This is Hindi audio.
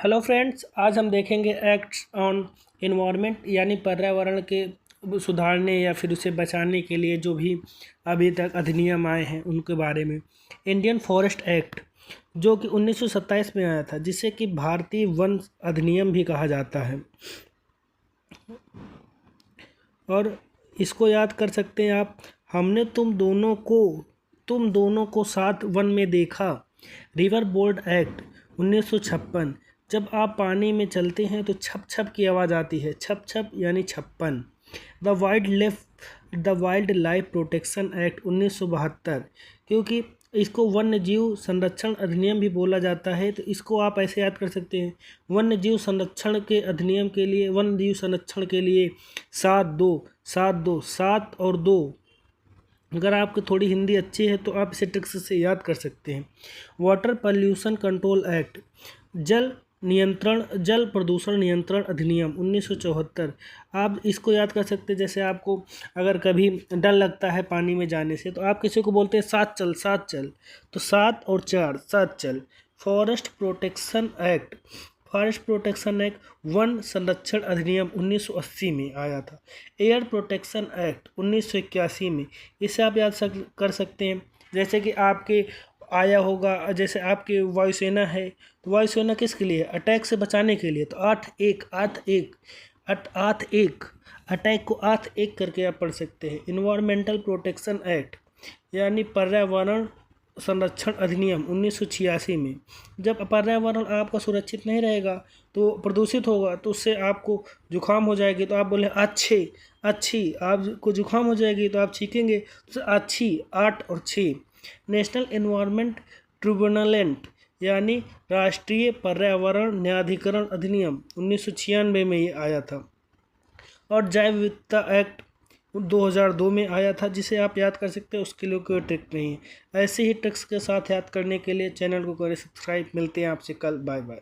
हेलो फ्रेंड्स, आज हम देखेंगे एक्ट्स ऑन इन्वायरमेंट यानी पर्यावरण के सुधारने या फिर उसे बचाने के लिए जो भी अभी तक अधिनियम आए हैं उनके बारे में। इंडियन फॉरेस्ट एक्ट जो कि 1927 में आया था, जिसे कि भारतीय वन अधिनियम भी कहा जाता है। और इसको याद कर सकते हैं आप। हमने तुम दोनों को साथ वन में देखा। River board act 1956। जब आप पानी में चलते हैं तो छप छप की आवाज़ आती है। छप छप यानी छप्पन। The wild life protection act 1972, क्योंकि इसको वन्य जीव संरक्षण अधिनियम भी बोला जाता है, तो इसको आप ऐसे याद कर सकते हैं। वन्य जीव संरक्षण के अधिनियम के लिए, वन्य जीव संरक्षण के लिए 7 और 2। अगर आपको थोड़ी हिंदी अच्छी है तो आप इसे ट्रिक्स से याद कर सकते हैं। वाटर पॉल्यूशन कंट्रोल एक्ट, जल प्रदूषण नियंत्रण अधिनियम 1974। आप इसको याद कर सकते हैं। जैसे आपको अगर कभी डर लगता है पानी में जाने से, तो आप किसी को बोलते हैं साथ चल, तो 7 और 4 साथ चल। फॉरेस्ट प्रोटेक्शन एक्ट वन संरक्षण अधिनियम 1980 में आया था। एयर प्रोटेक्शन एक्ट 1981 में, इसे आप याद कर सकते हैं। जैसे कि आपके आया होगा, जैसे आपकी वायुसेना है, तो वायुसेना किसके लिए? अटैक से बचाने के लिए। तो 8-1 अटैक को 8-1 करके आप पढ़ सकते हैं। इन्वायरमेंटल प्रोटेक्शन एक्ट यानी पर्यावरण संरक्षण अधिनियम 1986 में। जब पर्यावरण आपका सुरक्षित नहीं रहेगा तो प्रदूषित होगा, तो उससे आपको जुकाम हो जाएगी, तो आप बोले अच्छी आपको जुकाम हो जाएगी तो आप छींकेंगे, तो अच्छी 8 और 6। नेशनल एनवायरनमेंट ट्रिब्यूनल यानी राष्ट्रीय पर्यावरण न्यायाधिकरण अधिनियम 1996 में ये आया था। और जैव विविधता एक्ट 2002 में आया था, जिसे आप याद कर सकते हैं। उसके लिए कोई ट्रिक नहीं है। ऐसे ही ट्रिक्स के साथ याद करने के लिए चैनल को करें सब्सक्राइब। मिलते हैं आपसे कल। Bye bye.